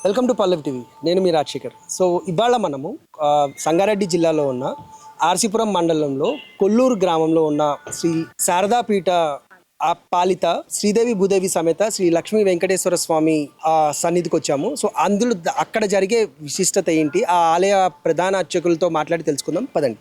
Welcome to Pallavi TV. నేను మీ Rajasekhar. So ఇవాళ మనము సంగారెడ్డి జిల్లాలో ఉన్న ఆర్సీపురం మండలంలో కొల్లూరు గ్రామంలో ఉన్న శ్రీ శారదాపీఠ పాలిత శ్రీదేవి భూదేవి సమేత శ్రీ లక్ష్మీ వెంకటేశ్వర స్వామి సన్నిధికి వచ్చాము. సో అందులో అక్కడ జరిగే విశిష్టత ఏంటి, ఆ ఆలయ ప్రధాన అర్చకులతో మాట్లాడి తెలుసుకుందాం పదండి.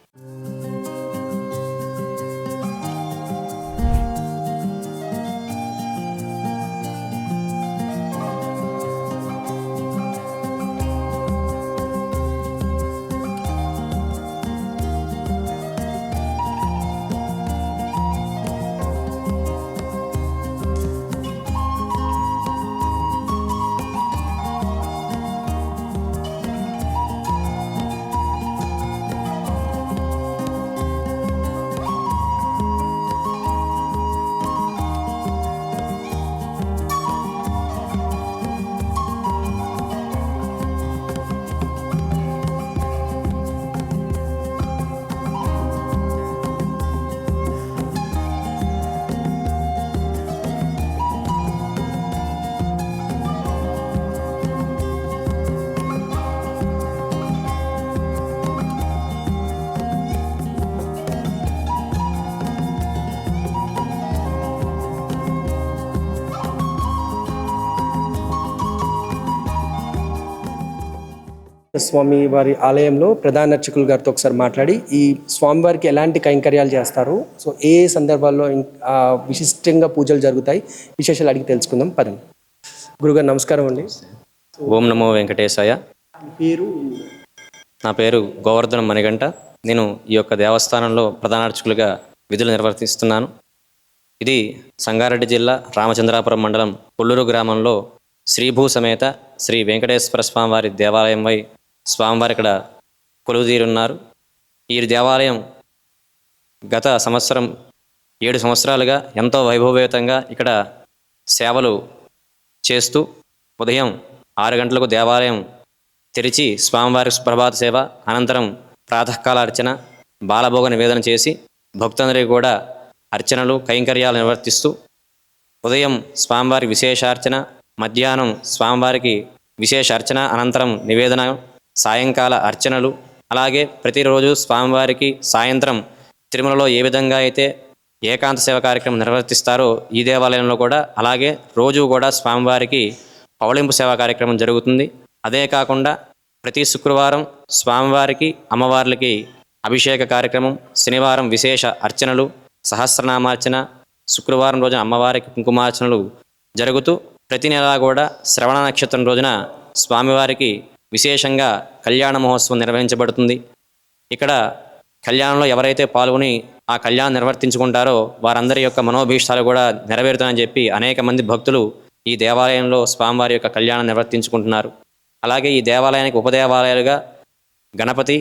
స్వామి వారి ఆలయంలో ప్రధాన అర్చకులు గారితో ఒకసారి మాట్లాడి ఈ స్వామివారికి ఎలాంటి కైంకర్యాలు చేస్తారు, సో ఏ సందర్భాల్లో విశిష్టంగా పూజలు జరుగుతాయి, విశేషాలు అడిగి తెలుసుకుందాం పదండి. గురుగారు నమస్కారం అండి. ఓం నమో వెంకటేశాయ. పేరు? నా పేరు గోవర్ధనం మణిగంట. నేను ఈ యొక్క దేవస్థానంలో ప్రధాన అర్చకులుగా విధులు నిర్వర్తిస్తున్నాను. ఇది సంగారెడ్డి జిల్లా రామచంద్రాపురం మండలం కొల్లూరు గ్రామంలో శ్రీభూ సమేత శ్రీ వెంకటేశ్వర స్వామివారి దేవాలయంపై స్వామివారి ఇక్కడ కొలువుదీరున్నారు. ఈ దేవాలయం గత సంవత్సరం 7 సంవత్సరాలుగా ఎంతో వైభవయుతంగా ఇక్కడ సేవలు చేస్తూ ఉదయం 6 గంటలకు దేవాలయం తెరిచి స్వామివారి ప్రభాత సేవ అనంతరం ప్రాతకాల అర్చన, బాలభోగ నివేదన చేసి భక్తులందరికీ కూడా అర్చనలు కైంకర్యాలు నిర్వర్తిస్తూ ఉదయం స్వామివారి విశేషార్చన, మధ్యాహ్నం స్వామివారికి విశేష అర్చన అనంతరం నివేదన, సాయంకాల అర్చనలు, అలాగే ప్రతిరోజు స్వామివారికి సాయంత్రం తిరుమలలో ఏ విధంగా అయితే ఏకాంత సేవ కార్యక్రమం నిర్వర్తిస్తారో ఈ దేవాలయంలో కూడా అలాగే రోజు కూడా స్వామివారికి పవళింపు సేవా కార్యక్రమం జరుగుతుంది. అదే కాకుండా ప్రతి శుక్రవారం స్వామివారికి అమ్మవార్లకి అభిషేక కార్యక్రమం, శనివారం విశేష అర్చనలు, సహస్రనామార్చన, శుక్రవారం రోజున అమ్మవారికి కుంకుమార్చనలు జరుగుతూ ప్రతి నెలా కూడా శ్రవణ నక్షత్రం రోజున స్వామివారికి విశేషంగా కళ్యాణ మహోత్సవం నిర్వహించబడుతుంది. ఇక్కడ కళ్యాణంలో ఎవరైతే పాల్గొని ఆ కళ్యాణం నిర్వర్తించుకుంటారో వారందరి యొక్క మనోభీష్టాలు కూడా నెరవేరుతాయని చెప్పి అనేక మంది భక్తులు ఈ దేవాలయంలో స్వామివారి యొక్క కళ్యాణం నిర్వర్తించుకుంటున్నారు. అలాగే ఈ దేవాలయానికి ఉపదేవాలయాలుగా గణపతి,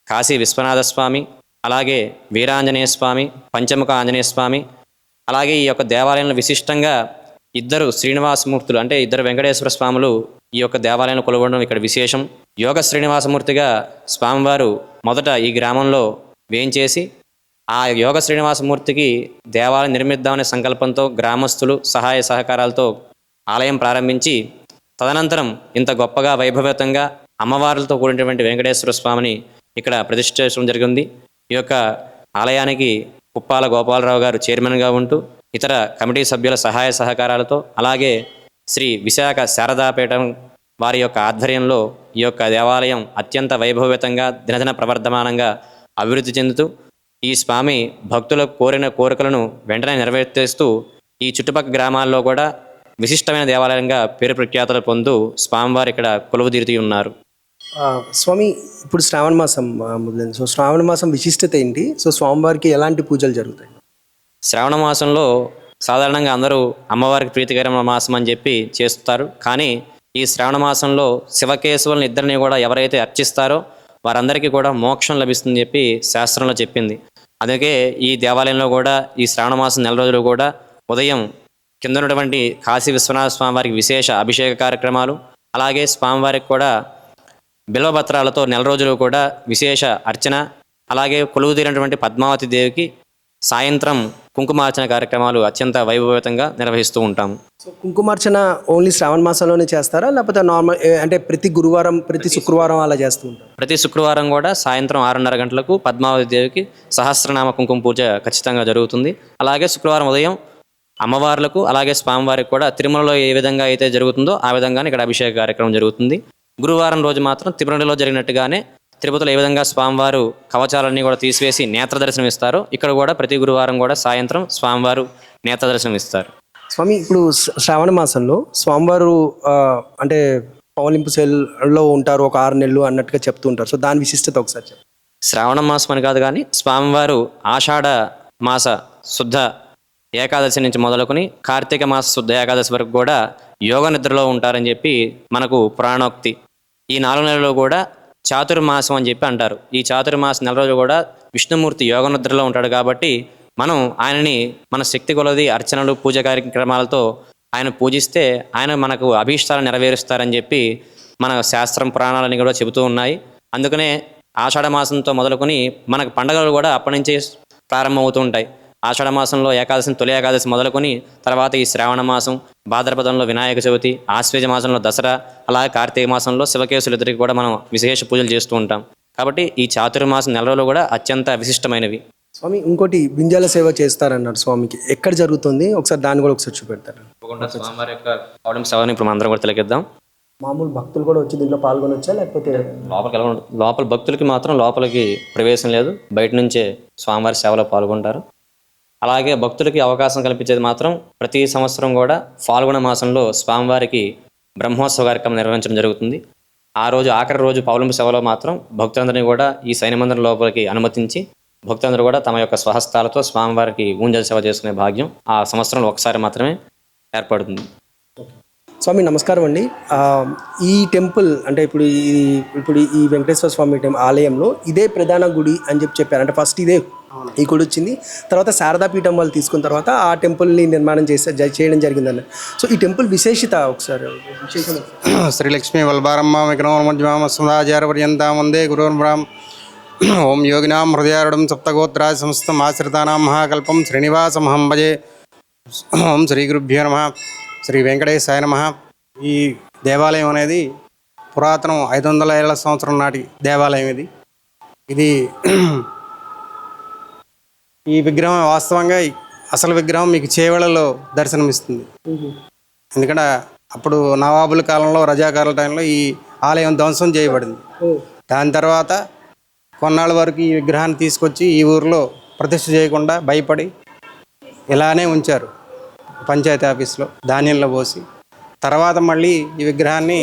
కాశీ విశ్వనాథ స్వామి, అలాగే వీరాంజనేయ స్వామి, పంచముఖ ఆంజనేయ స్వామి, అలాగే ఈ యొక్క దేవాలయంలో విశిష్టంగా 2 శ్రీనివాసమూర్తులు అంటే 2 వెంకటేశ్వర స్వాములు ఈ యొక్క దేవాలయంలో కొలువడం ఇక్కడ విశేషం. యోగ శ్రీనివాసమూర్తిగా స్వామివారు మొదట ఈ గ్రామంలో వేయించేసి ఆ యోగ శ్రీనివాసమూర్తికి దేవాలయం నిర్మిద్దామనే సంకల్పంతో గ్రామస్తులు సహాయ సహకారాలతో ఆలయం ప్రారంభించి తదనంతరం ఇంత గొప్పగా వైభవతంగా అమ్మవార్లతో కూడినటువంటి వెంకటేశ్వర స్వామిని ఇక్కడ ప్రతిష్ఠించడం జరిగింది. ఈ యొక్క ఆలయానికి కుప్పాల గోపాలరావు గారు చైర్మన్గా ఉంటూ ఇతర కమిటీ సభ్యుల సహాయ సహకారాలతో అలాగే శ్రీ విశాఖ శారదాపీఠం వారి యొక్క ఆధ్వర్యంలో ఈ యొక్క దేవాలయం అత్యంత వైభవయుతంగా దినదిన ప్రవర్ధమానంగా అభివృద్ధి చెందుతూ ఈ స్వామి భక్తులకు కోరిన కోరికలను వెంటనే నెరవేర్చేస్తూ ఈ చుట్టుపక్కల గ్రామాల్లో కూడా విశిష్టమైన దేవాలయంగా పేరు ప్రఖ్యాతులు పొందుతూ స్వామివారు ఇక్కడ కొలువుదీరుతూ ఉన్నారు. స్వామి, ఇప్పుడు శ్రావణ మాసం మొదలైంది. సో శ్రావణ మాసం విశిష్టత ఏంటి? సో స్వామివారికి ఎలాంటి పూజలు జరుగుతాయి? శ్రావణ మాసంలో సాధారణంగా అందరూ అమ్మవారికి ప్రీతికరమైన మాసం అని చెప్పి చేస్తారు. కానీ ఈ శ్రావణ మాసంలో శివకేశవులను ఇద్దరిని కూడా ఎవరైతే అర్చిస్తారో వారందరికీ కూడా మోక్షం లభిస్తుందని చెప్పి శాస్త్రంలో చెప్పింది. అందుకే ఈ దేవాలయంలో కూడా ఈ శ్రావణ మాసం 4 రోజులు కూడా ఉదయం కింద ఉన్నటువంటి కాశీ విశ్వనాథ స్వామి వారికి విశేష అభిషేక కార్యక్రమాలు, అలాగే స్వామివారికి కూడా బిల్వపత్రాలతో 4 రోజులు కూడా విశేష అర్చన, అలాగే కొలువుదీరినటువంటి పద్మావతి దేవికి సాయంత్రం కుంకుమార్చన కార్యక్రమాలు అత్యంత వైభవేతంగా నిర్వహిస్తూ ఉంటాము. సో కుంకుమార్చన ఓన్లీ శ్రావణ మాసంలోనే చేస్తారా, లేకపోతే నార్మల్ అంటే ప్రతి గురువారం ప్రతి శుక్రవారం అలా చేస్తూ ఉంటారు? ప్రతి శుక్రవారం కూడా సాయంత్రం 6:30 గంటలకు పద్మావతి దేవికి సహస్రనామ కుంకుమ పూజ ఖచ్చితంగా జరుగుతుంది. అలాగే శుక్రవారం ఉదయం అమ్మవార్లకు అలాగే స్వామివారికి కూడా తిరుమలలో ఏ విధంగా అయితే జరుగుతుందో ఆ విధంగానే ఇక్కడ అభిషేక కార్యక్రమం జరుగుతుంది. గురువారం రోజు మాత్రం తిరుమలలో జరిగినట్టుగానే తిరుపతిలో ఏ విధంగా స్వామివారు కవచాలన్నీ కూడా తీసివేసి నేత్ర దర్శనం ఇస్తారు, ఇక్కడ కూడా ప్రతి గురువారం కూడా సాయంత్రం స్వామివారు నేత్ర దర్శనం ఇస్తారు. స్వామి, ఇప్పుడు శ్రావణ మాసంలో స్వామివారు అంటే పౌలింపు సెల్లో ఉంటారు ఒక 6 నెలలు అన్నట్టుగా చెప్తూ ఉంటారు. సో దాని విశిష్టత ఒకసారి చెప్పండి. శ్రావణ మాసం అని కాదు కానీ స్వామివారు ఆషాఢ మాస శుద్ధ ఏకాదశి నుంచి మొదలుకొని కార్తీక మాస శుద్ధ ఏకాదశి వరకు కూడా యోగ నిద్రలో ఉంటారని చెప్పి మనకు పురాణోక్తి. ఈ 4 నెలల్లో కూడా చాతుర్మాసం అని చెప్పి అంటారు. ఈ చాతుర్మాసం నెల రోజులు కూడా విష్ణుమూర్తి యోగ నిద్రలో ఉంటాడు కాబట్టి మనం ఆయనని మన శక్తి కొలది అర్చనలు పూజ కార్యక్రమాలతో ఆయన పూజిస్తే ఆయన మనకు అభీష్టాలు నెరవేరుస్తారని చెప్పి మన శాస్త్రం పురాణాలని కూడా చెబుతూ ఉన్నాయి. అందుకనే ఆషాఢ మాసంతో మొదలుకొని మనకు పండుగలు కూడా అప్పటి నుంచే ప్రారంభమవుతూ ఉంటాయి. ఆషాఢ మాసంలో ఏకాదశి, తొలి ఏకాదశి మొదలుకొని తర్వాత ఈ శ్రావణ మాసం, భాద్రపదంలో వినాయక చవితి, ఆశ్వేజ మాసంలో దసరా, అలాగే కార్తీక మాసంలో శివకేశులు ఇద్దరికి కూడా మనం విశేష పూజలు చేస్తూ ఉంటాం. కాబట్టి ఈ చాతుర్మాసం నెల రోజులు కూడా అత్యంత విశిష్టమైనవి. స్వామి, ఇంకోటి బింజాల సేవ చేస్తారన్నారు స్వామికి, ఎక్కడ జరుగుతుంది ఒకసారి దాన్ని కూడా ఒకసారి చూపెడతారు? స్వామివారి యొక్క పౌర్ణమి సేవని ఇప్పుడు అందరం కూడా తిలకిద్దాం. మామూలు భక్తులు కూడా వచ్చి దీంట్లో పాల్గొనొచ్చా, లేకపోతే లోపల భక్తులకి మాత్రం లోపలికి ప్రవేశం లేదు, బయట నుంచే స్వామివారి సేవలో పాల్గొంటారు. అలాగే భక్తులకి అవకాశం కల్పించేది మాత్రం ప్రతి సంవత్సరం కూడా ఫాల్గుణ మాసంలో స్వామివారికి బ్రహ్మోత్సవ కార్యక్రమం నిర్వహించడం జరుగుతుంది. ఆ రోజు ఆఖరి రోజు పౌర్ణమి సేవలో మాత్రం భక్తులందరినీ కూడా ఈ సైన్య మందిరం లోపలికి అనుమతించి భక్తులందరూ కూడా తమ యొక్క స్వహస్తాలతో స్వామివారికి ఊంజల్ సేవ చేసుకునే భాగ్యం ఆ సంవత్సరంలో ఒకసారి మాత్రమే ఏర్పడుతుంది. స్వామి నమస్కారం అండి. ఈ టెంపుల్ అంటే ఇప్పుడు ఈ వెంకటేశ్వర స్వామి ఆలయంలో ఇదే ప్రధాన గుడి అని చెప్పారు. అంటే ఫస్ట్ ఇదే ఈ గుడి వచ్చింది, తర్వాత శారదా పీఠం వాళ్ళు తీసుకున్న తర్వాత ఆ టెంపుల్ని నిర్మాణం చేయడం జరిగిందన్న. సో ఈ టెంపుల్ విశేషత ఒకసారి శ్రీలక్ష్మీ వల్బారమ్మ విఘ్నోర్మజ్మామ సుధాచార్య పర్యంతం వందే గురుర్బ్రాహ్మ. ఓం యోగినాం హృదయారుడం సప్తగోత్రా సంస్థం ఆశ్రితానాం మహాకల్పం శ్రీనివాసమహం భజే. ఓం శ్రీ గురుభ్యో నమః. శ్రీ వెంకటేశాయ నమః. ఈ దేవాలయం అనేది పురాతనం 500 ఏళ్ల సంవత్సరం నాటి దేవాలయం ఇది ఈ విగ్రహం వాస్తవంగా అసలు విగ్రహం మీకు చేవెళ్ళలో దర్శనమిస్తుంది. ఎందుకంటే అప్పుడు నవాబుల కాలంలో, రజాకారుల టైంలో ఈ ఆలయం ధ్వంసం చేయబడింది. దాని తర్వాత కొన్నాళ్ళ వరకు ఈ విగ్రహాన్ని తీసుకొచ్చి ఈ ఊరిలో ప్రతిష్ఠ చేయకుండా భయపడి ఇలానే ఉంచారు పంచాయతీ ఆఫీస్లో ధాన్యంలో పోసి. తర్వాత మళ్ళీ ఈ విగ్రహాన్ని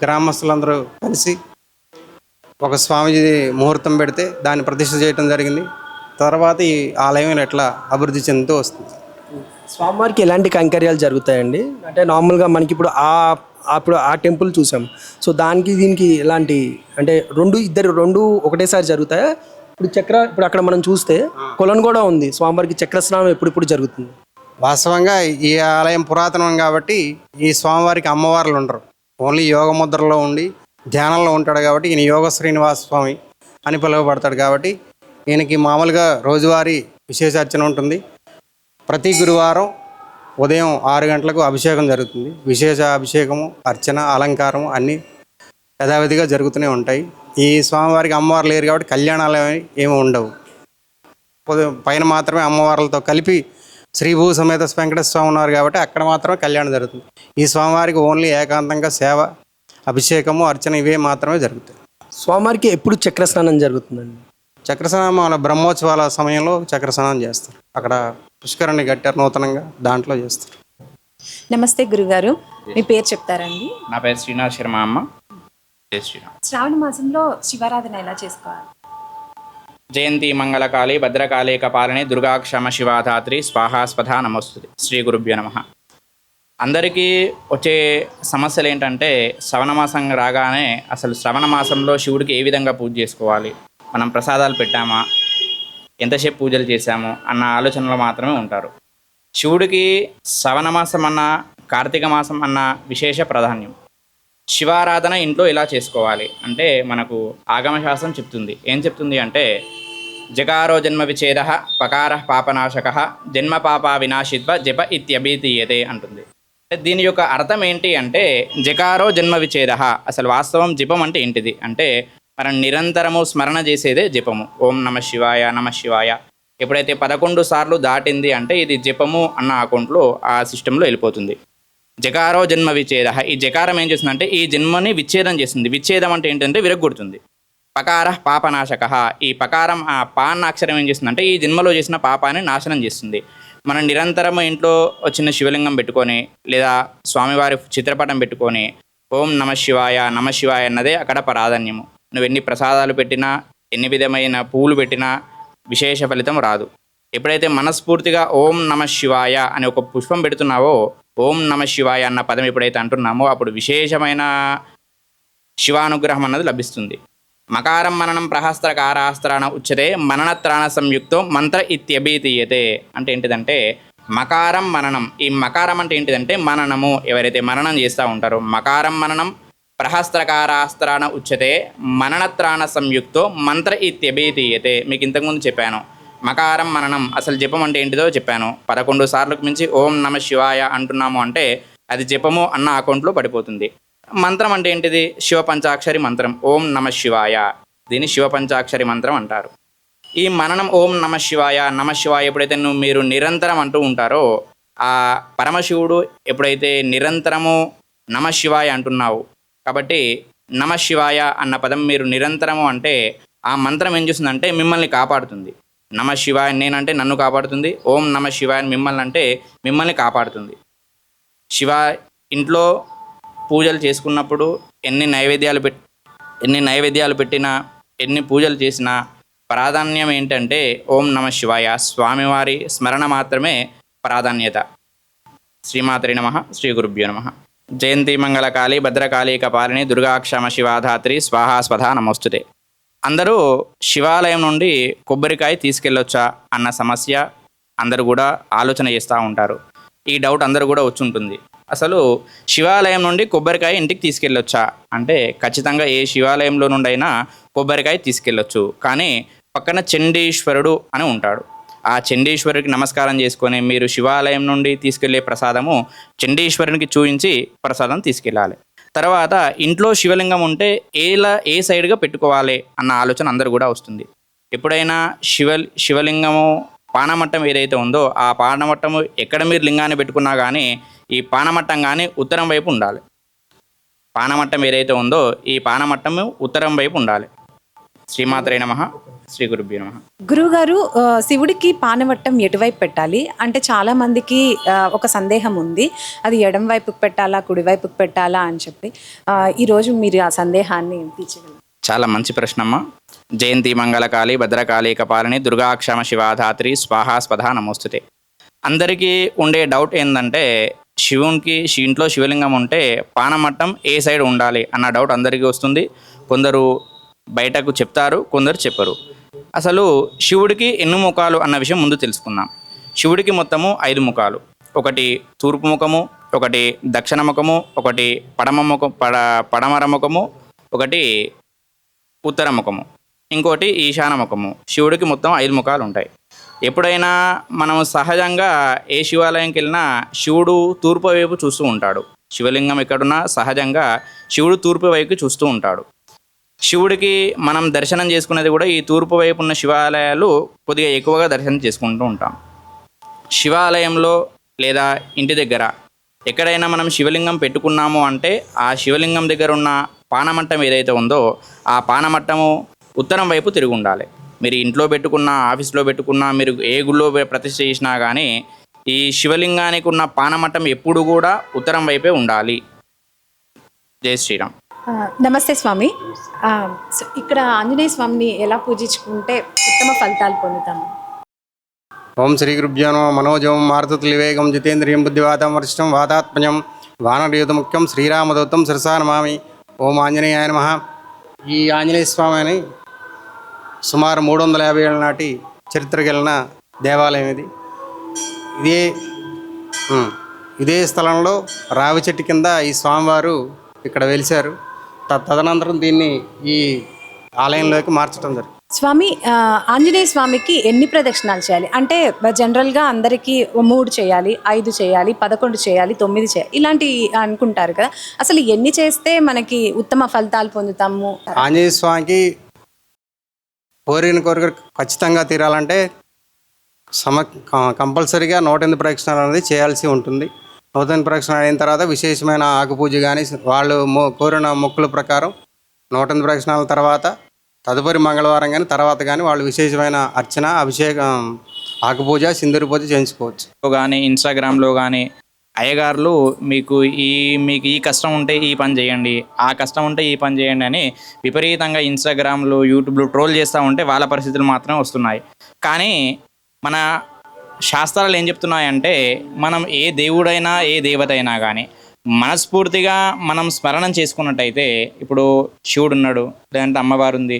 గ్రామస్తులందరూ కలిసి ఒక స్వామీజీ ముహూర్తం పెడితే దాన్ని ప్రతిష్ఠ చేయడం జరిగింది. తర్వాత ఈ ఆలయం ఎట్లా అభివృద్ధి చెందుతూ వస్తుంది. స్వామివారికి ఎలాంటి కైంకర్యాలు జరుగుతాయండి? అంటే నార్మల్గా మనకి ఇప్పుడు ఆ టెంపుల్ చూసాం, సో దానికి దీనికి ఎలాంటి అంటే రెండు ఒకటేసారి జరుగుతాయా? ఇప్పుడు అక్కడ మనం చూస్తే కొలను కూడా ఉంది, స్వామివారికి చక్రస్నానం ఎప్పుడు జరుగుతుంది? వాస్తవంగా ఈ ఆలయం పురాతనం కాబట్టి ఈ స్వామివారికి అమ్మవార్లు ఉండరు, ఓన్లీ యోగ ముద్రలో ఉండి ధ్యానంలో ఉంటాడు కాబట్టి ఈయన యోగ శ్రీనివాస స్వామి అని పిలువబడతాడు. కాబట్టి ఈయనకి మామూలుగా రోజువారీ విశేషార్చన ఉంటుంది. ప్రతి గురువారం ఉదయం 6 గంటలకు అభిషేకం జరుగుతుంది. విశేష అభిషేకము, అర్చన, అలంకారము అన్నీ యథావిధిగా జరుగుతూనే ఉంటాయి. ఈ స్వామివారికి అమ్మవారు లేరు కాబట్టి కళ్యాణాలు ఏమి ఉండవు. పైన మాత్రమే అమ్మవార్లతో కలిపి శ్రీభూ సమేత వెంకటేశ్వర స్వామి ఉన్నారు కాబట్టి అక్కడ మాత్రమే కళ్యాణం జరుగుతుంది. ఈ స్వామివారికి ఓన్లీ ఏకాంతంగా సేవ, అభిషేకము, అర్చన ఇవే మాత్రమే జరుగుతాయి. స్వామివారికి ఎప్పుడు చక్రస్నానం జరుగుతుందండి? చక్రస్నానం మన బ్రహ్మోత్సవాల సమయంలో చక్రస్నానం చేస్తారు. అక్కడ పుష్కరాన్ని కట్టారు నూతనంగా, దాంట్లో చేస్తారు. నమస్తే గురుగారు, మీ పేరు చెప్తారండి? నా పేరు శ్రీనాథ్ శర్మ అమ్మ. శ్రావణ మాసంలో శివారాధన ఎలా చేసుకోవాలి? జయంతి మంగళకాళి భద్రకాళి కపాలిని దుర్గాక్షమ శివాధాత్రి స్వాహాస్పథ నమస్తుతి. శ్రీ గురుభ్యో నమః. అందరికీ వచ్చే సమస్యలు ఏంటంటే శ్రవణ మాసం రాగానే అసలు శ్రవణ మాసంలో శివుడికి ఏ విధంగా పూజ చేసుకోవాలి, మనం ప్రసాదాలు పెట్టామా, ఎంతసేపు పూజలు చేశాము అన్న ఆలోచనలో మాత్రమే ఉంటారు. శివుడికి శ్రవణ మాసం అన్న, కార్తీక మాసం అన్న విశేష ప్రాధాన్యం. శివారాధన ఇంట్లో ఎలా చేసుకోవాలి అంటే మనకు ఆగమశాస్త్రం చెప్తుంది. ఏం చెప్తుంది అంటే జకారో జన్మ విచ్ఛేద పకార పాపనాశక జన్మ పాప వినాశిత్వ జప ఇత్యభిధీయతే అంటుంది. దీని యొక్క అర్థం ఏంటి అంటే జకారో జన్మ విచ్ఛేద, అసలు వాస్తవం జపం అంటే ఏంటిది అంటే మనం నిరంతరము స్మరణ చేసేదే జపము. ఓం నమ శివాయ నమ శివాయ ఎప్పుడైతే 11 సార్లు దాటింది అంటే ఇది జపము అన్న అకౌంట్లో ఆ సిస్టంలో వెళ్ళిపోతుంది. జకారో జన్మ విచ్ఛేద, ఈ జకారం ఏం చేస్తుందంటే ఈ జన్మని విచ్ఛేదం చేస్తుంది. విచ్ఛేదం అంటే ఏంటంటే విరగొడుతుంది. పకార పాపనాశక, ఈ పకారం ఆ పాన్న అక్షరం ఏం చేస్తుందంటే ఈ జన్మలో చేసిన పాపాన్ని నాశనం చేస్తుంది. మనం నిరంతరం ఇంట్లో చిన్న శివలింగం పెట్టుకొని లేదా స్వామివారి చిత్రపటం పెట్టుకొని ఓం నమ శివాయ అన్నదే అక్కడ ప్రాధాన్యము. నువ్వు ఎన్ని ప్రసాదాలు పెట్టినా ఎన్ని విధమైన పూలు పెట్టినా విశేష ఫలితం రాదు. ఎప్పుడైతే మనస్ఫూర్తిగా ఓం నమ శివాయ అని ఒక పుష్పం పెడుతున్నావో, ఓం నమ శివాయ అన్న పదం ఎప్పుడైతే అంటున్నామో అప్పుడు విశేషమైన శివానుగ్రహం అన్నది లభిస్తుంది. మకారం మననం ప్రహస్త్రకారాస్త్రాన ఉచ్యతే మననత్రాణ సంయుక్తో మంత్ర ఇత్యభిధీయతే అంటే ఏంటిదంటే మకారం మననం. ఈ మకారం అంటే ఏంటిదంటే మననము. ఎవరైతే మననం చేస్తూ ఉంటారో మకారం మననం ప్రహస్త్రకారాస్త్రాన ఉచ్యతే మననత్రాణ సంయుక్తో మంత్ర ఇత్యభిధీయతే. మీకు ఇంతకుముందు చెప్పాను మకారం మననం అసలు జపం అంటే ఏంటిదో చెప్పాను. 11 సార్లకు మించి ఓం నమ శివాయ అంటున్నాము అంటే అది జపము అన్న అకౌంట్లో పడిపోతుంది. మంత్రం అంటే ఏంటిది? శివ పంచాక్షరి మంత్రం ఓం నమ శివాయ, దీన్ని శివ పంచాక్షరి మంత్రం అంటారు. ఈ మననం ఓం నమ శివాయ ఎప్పుడైతే మీరు నిరంతరం అంటూ ఉంటారో ఆ పరమశివుడు ఎప్పుడైతే నిరంతరము నమ శివాయ అంటున్నావు కాబట్టి నమ శివాయ అన్న పదం మీరు నిరంతరము అంటే ఆ మంత్రం ఏం చేస్తుందంటే మిమ్మల్ని కాపాడుతుంది. నమ శివాయ నేనంటే నన్ను కాపాడుతుంది, ఓం నమ శివాయ మిమ్మల్ని అంటే మిమ్మల్ని కాపాడుతుంది. శివ ఇంట్లో పూజలు చేసుకున్నప్పుడు ఎన్ని నైవేద్యాలు పెట్టినా ఎన్ని పూజలు చేసినా ప్రాధాన్యం ఏంటంటే ఓం నమ శివాయ స్వామివారి స్మరణ మాత్రమే ప్రాధాన్యత. శ్రీమాత్రే నమః, శ్రీ గురుభ్యో నమః. జయంతి మంగళకాళి భద్రకాళి కపాలిని దుర్గాక్షమ శివాధాత్రి స్వాహా స్వధా నమోస్తుతే. అందరూ శివాలయం నుండి కొబ్బరికాయ తీసుకెళ్ళొచ్చా అన్న సమస్య అందరూ కూడా ఆలోచన చేస్తూ ఉంటారు. ఈ డౌట్ అందరూ కూడా వచ్చి ఉంటుంది. అసలు శివాలయం నుండి కొబ్బరికాయ ఇంటికి తీసుకెళ్ళొచ్చా అంటే ఖచ్చితంగా ఏ శివాలయంలో నుండి అయినా కొబ్బరికాయ తీసుకెళ్ళొచ్చు. కానీ పక్కన చండీశ్వరుడు అని ఉంటాడు. ఆ చండీశ్వరుడికి నమస్కారం చేసుకొని మీరు శివాలయం నుండి తీసుకెళ్లే ప్రసాదము చండీశ్వరునికి చూపించి ప్రసాదం తీసుకెళ్ళాలి. తర్వాత ఇంట్లో శివలింగం ఉంటే ఏ సైడ్గా పెట్టుకోవాలి అన్న ఆలోచన అందరూ కూడా వస్తుంది. ఎప్పుడైనా శివలింగము పానమట్టం ఏదైతే ఉందో ఆ పానమట్టము ఎక్కడ మీరు లింగాన్ని పెట్టుకున్నా కానీ ఈ పానమట్టం కానీ ఉత్తరం వైపు ఉండాలి. పానమట్టం ఏదైతే ఉందో ఈ పానమట్టము ఉత్తరం వైపు ఉండాలి. శ్రీమాత్రే నమః, శ్రీ గురుభ్యో నమః. గురువుగారు, శివుడికి పానవట్టం ఎటువైపు పెట్టాలి అంటే చాలా మందికి ఒక సందేహం ఉంది, అది ఎడం వైపుకి పెట్టాలా కుడివైపుకి పెట్టాలా అని చెప్పి. ఈరోజు మీరు ఆ సందేహాన్ని తీర్చగలరు? చాలా మంచి ప్రశ్నమ్మ. జయంతి మంగళకాళి భద్రకాళి కపాలిని దుర్గాక్షమ శివాధాత్రి స్వాహా స్వధా నమోస్తుతే. అందరికీ ఉండే డౌట్ ఏంటంటే శివునికి ఇంట్లో శివలింగం ఉంటే పానమట్టం ఏ సైడ్ ఉండాలి అన్న డౌట్ అందరికీ వస్తుంది. కొందరు బయటకు చెప్తారు, కొందరు చెప్పరు. అసలు శివుడికి ఎన్ని ముఖాలు అన్న విషయం ముందు తెలుసుకుందాం. శివుడికి మొత్తము 5 ముఖాలు. ఒకటి తూర్పు ముఖము, ఒకటి దక్షిణ ముఖము, ఒకటి పడమర ముఖము, ఒకటి ఉత్తర ముఖము, ఇంకోటి ఈశాన ముఖము. శివుడికి మొత్తం 5 ముఖాలు ఉంటాయి. ఎప్పుడైనా మనం సహజంగా ఏ శివాలయంకి వెళ్ళినా శివుడు తూర్పు వైపు చూస్తూ ఉంటాడు. శివలింగం ఎక్కడున్నా సహజంగా శివుడు తూర్పు వైపుకి చూస్తూ ఉంటాడు. శివుడికి మనం దర్శనం చేసుకునేది కూడా ఈ తూర్పు వైపు ఉన్న శివాలయాలు కొద్దిగా ఎక్కువగా దర్శనం చేసుకుంటూ ఉంటాం. శివాలయంలో లేదా ఇంటి దగ్గర ఎక్కడైనా మనం శివలింగం పెట్టుకున్నాము అంటే ఆ శివలింగం దగ్గర ఉన్న పానమట్టం ఏదైతే ఉందో ఆ పానమట్టము ఉత్తరం వైపు తిరిగి ఉండాలి. మీరు ఇంట్లో పెట్టుకున్నా, ఆఫీస్లో పెట్టుకున్నా, మీరు ఏ గుళ్ళో ప్రతిష్ఠ చేసినా కానీ ఈ శివలింగానికి ఉన్న పానమట్టం ఎప్పుడు కూడా ఉత్తరం వైపే ఉండాలి. జై శ్రీరామ్. నమస్తే స్వామి. ఇక్కడ ఆంజనేయ స్వామిని ఎలా పూజించుకుంటే ఉత్తమ ఫలితాలు పొందుతాము? ఓం శ్రీ గురుభ్యో నమః. మనోజవం మారుతతుల్యవేగం జితేంద్రియం బుద్ధివాతం వరిష్టం వాతాత్మజం వానరయుధముఖ్యం శ్రీరామదూతం శిరసా నమామి. ఓం ఆంజనేయాయ నమః. ఈ ఆంజనేయ స్వామి అని సుమారు 350 ఏళ్ళ నాటి చరిత్ర కలిగిన దేవాలయం ఇది. ఇదే స్థలంలో రావి చెట్టు కింద ఈ స్వామివారు ఇక్కడ వెలిశారు. తదనంతరం దీన్ని ఈ ఆలయంలోకి మార్చడం జరిగింది. స్వామి, ఆంజనేయ స్వామికి ఎన్ని ప్రదక్షిణాలు చేయాలి? అంటే జనరల్గా అందరికీ 3 చేయాలి, 5 చేయాలి, 11 చేయాలి, 9 చేయాలి ఇలాంటి అనుకుంటారు కదా. అసలు ఎన్ని చేస్తే మనకి ఉత్తమ ఫలితాలు పొందుతాము? ఆంజనేయ స్వామికి కోరిన కోరిక ఖచ్చితంగా తీరాలంటే కంపల్సరీగా 108 ప్రదక్షిణాలు అనేది చేయాల్సి ఉంటుంది. 108 ప్రదక్షిణాలు అయిన తర్వాత విశేషమైన ఆకుపూజ కానీ వాళ్ళు కోరిన మొక్కుల ప్రకారం 108 ప్రదక్షిణాల తర్వాత తదుపరి మంగళవారం కానీ తర్వాత కానీ వాళ్ళు విశేషమైన అర్చన, అభిషేకం, ఆకుపూజ, సింధూరి పూజ చేయించుకోవచ్చు. కానీ ఇన్స్టాగ్రామ్లో కానీ అయ్యగారులు మీకు ఈ కష్టం ఉంటే ఈ పని చేయండి, ఆ కష్టం ఉంటే ఈ పని చేయండి అని విపరీతంగా ఇన్స్టాగ్రామ్లో, యూట్యూబ్లో ట్రోల్ చేస్తూ ఉంటే వాళ్ళ పరిస్థితులు మాత్రమే వస్తున్నాయి. కానీ మన శాస్త్రాలు ఏం చెప్తున్నాయంటే మనం ఏ దేవుడైనా ఏ దేవత అయినా కానీ మనస్ఫూర్తిగా మనం స్మరణం చేసుకున్నట్టయితే, ఇప్పుడు శివుడు ఉన్నాడు, లేదంటే అమ్మవారు ఉంది,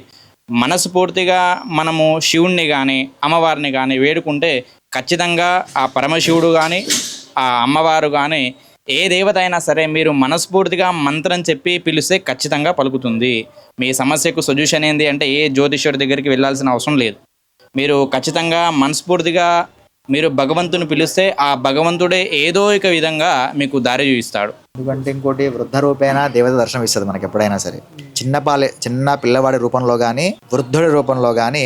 మనస్ఫూర్తిగా మనము శివుణ్ణి కానీ అమ్మవారిని కానీ వేడుకుంటే ఖచ్చితంగా ఆ పరమశివుడు కానీ ఆ అమ్మవారు కానీ ఏ దేవత అయినా సరే మీరు మనస్ఫూర్తిగా మంత్రం చెప్పి పిలిస్తే ఖచ్చితంగా పలుకుతుంది. మీ సమస్యకు సొల్యూషన్ ఏంటి అంటే ఏ జ్యోతిష్యుడి దగ్గరికి వెళ్ళాల్సిన అవసరం లేదు. మీరు ఖచ్చితంగా మనస్ఫూర్తిగా మీరు భగవంతుని పిలిస్తే ఆ భగవంతుడే ఏదో ఒక విధంగా మీకు దారి చూపిస్తాడు. ఎందుకంటే ఇంకోటి వృద్ధ రూపేణ దేవత దర్శనం ఇస్తుంది మనకి ఎప్పుడైనా సరే. చిన్న పిల్లవాడి రూపంలో కానీ, వృద్ధుడి రూపంలో కానీ,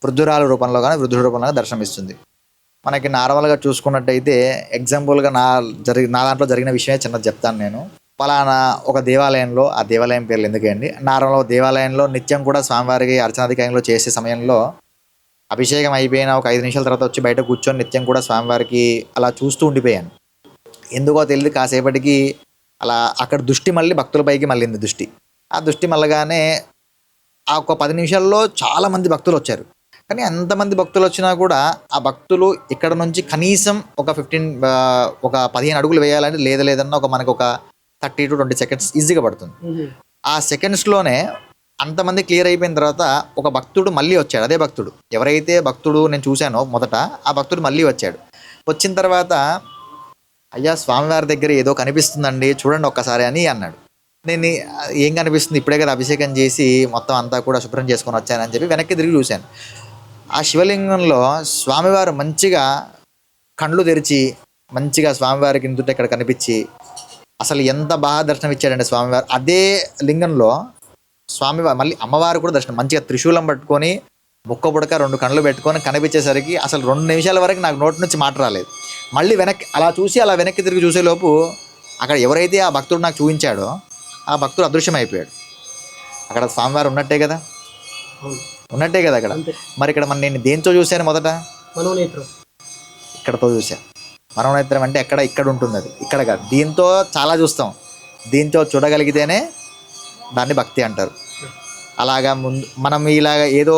వృద్ధురాల రూపంలో కానీ, వృద్ధుడి రూపంలో దర్శనం ఇస్తుంది. మనకి నార్మల్గా చూసుకున్నట్టయితే ఎగ్జాంపుల్గా నా దాంట్లో జరిగిన విషయమే చిన్నది చెప్తాను నేను. పలానా ఒక దేవాలయంలో, ఆ దేవాలయం పేర్లు ఎందుకండి, నార్మల్గా దేవాలయంలో నిత్యం కూడా స్వామివారికి అర్చనాధికారంలో చేసే సమయంలో అభిషేకం అయిపోయిన ఒక 5 నిమిషాల తర్వాత వచ్చి బయట కూర్చొని నిత్యం కూడా స్వామివారికి అలా చూస్తూ ఉండిపోయాను. ఎందుకో తెలియదు, కాసేపటికి అలా అక్కడ దృష్టి మళ్ళీ భక్తులపైకి మళ్ళీంది దృష్టి. ఆ దృష్టి మళ్ళగానే ఆ ఒక 10 నిమిషాల్లో చాలామంది భక్తులు వచ్చారు. కానీ అంతమంది భక్తులు వచ్చినా కూడా ఆ భక్తులు ఇక్కడ నుంచి కనీసం ఒక 15 అడుగులు వేయాలంటే లేదన్నా మనకు ఒక 30 to 20 సెకండ్స్ ఈజీగా పడుతుంది. ఆ సెకండ్స్లోనే అంతమంది క్లియర్ అయిపోయిన తర్వాత ఒక భక్తుడు మళ్ళీ వచ్చాడు. అదే భక్తుడు, ఎవరైతే భక్తుడు నేను చూశానో మొదట, ఆ భక్తుడు మళ్ళీ వచ్చాడు. వచ్చిన తర్వాత అయ్యా స్వామివారి దగ్గర ఏదో కనిపిస్తుందండి చూడండి ఒక్కసారి అని అన్నాడు. నేను ఏం కనిపిస్తుంది, ఇప్పుడే కదా అభిషేకం చేసి మొత్తం అంతా కూడా శుభ్రం చేసుకొని వచ్చానని చెప్పి వెనక్కి తిరిగి చూశాను. ఆ శివలింగంలో స్వామివారు మంచిగా కళ్ళు తెరిచి మంచిగా స్వామివారికి ఇందుంటే ఇక్కడ కనిపించి అసలు ఎంత బాగా దర్శనం ఇచ్చాడండి స్వామివారు. అదే లింగంలో స్వామివారు మళ్ళీ అమ్మవారు కూడా దర్శనం మంచిగా త్రిశూలం పట్టుకొని ముక్క పుడక 2 కళ్ళు పెట్టుకొని కనిపించేసరికి అసలు 2 నిమిషాల వరకు నాకు నోటి నుంచి మాట రాలేదు. మళ్ళీ వెనక్కి అలా చూసి అలా వెనక్కి తిరిగి చూసేలోపు అక్కడ ఎవరైతే ఆ భక్తుడు నాకు చూపించాడో ఆ భక్తుడు అదృశ్యం అయిపోయాడు. అక్కడ స్వామివారు ఉన్నట్టే కదా అక్కడ. మరి ఇక్కడ నేను దేంతో చూశాను మొదట? ఇక్కడతో చూశాను. మనోనేత్రం అంటే ఇక్కడ ఉంటుంది, అది ఇక్కడ కాదు. దీంతో చాలా చూస్తాం, దీంతో చూడగలిగితేనే దాన్ని భక్తి అంటారు. అలాగా మనం ఇలాగ ఏదో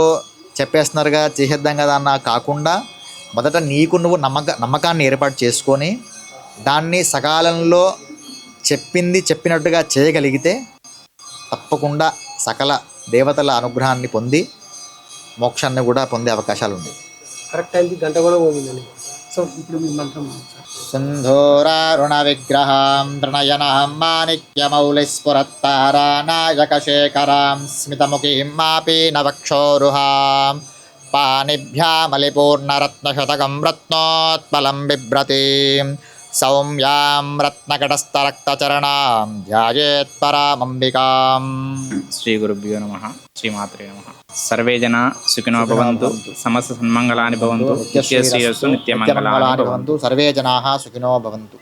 చెప్పేస్తున్నారుగా చేసేద్దాం కదా అన్న కాకుండా మొదట నీకు నువ్వు నమ్మకాన్ని ఏర్పాటు చేసుకొని దాన్ని సకాలంలో చెప్పినట్టుగా చేయగలిగితే తప్పకుండా సకల దేవతల అనుగ్రహాన్ని పొంది మోక్షాన్ని కూడా పొందే అవకాశాలు ఉన్నాయి. కరెక్ట్ టైంకి గంట కూడా పోయిందండి. సో ఇప్పుడు మీ మంత్రం సింధూరారుణ విగ్రహం తృణయనం మాణిక్యమౌలిస్ఫురత్తారానాయకశేఖరాం స్మితముఖీం మాపీనవక్షోరుహాం పాణిభ్యామలిపూర్ణరత్నశతకం రత్నోత్పలం బిభ్రతీం సౌమ్యాం రత్నకటస్థరక్తచరణాం ధ్యాయేత్ పరామంబికాం. శ్రీ గురుభ్యో నమః. శ్రీమాత్రే నమః. సర్వే జనా సుఖినో భవంతు, సమస్త సన్మంగళాని భవంతు, నిత్యశ్రేయస్సు నిత్యమంగళాని భవంతు. సర్వే జనాః సుఖినో భవంతు.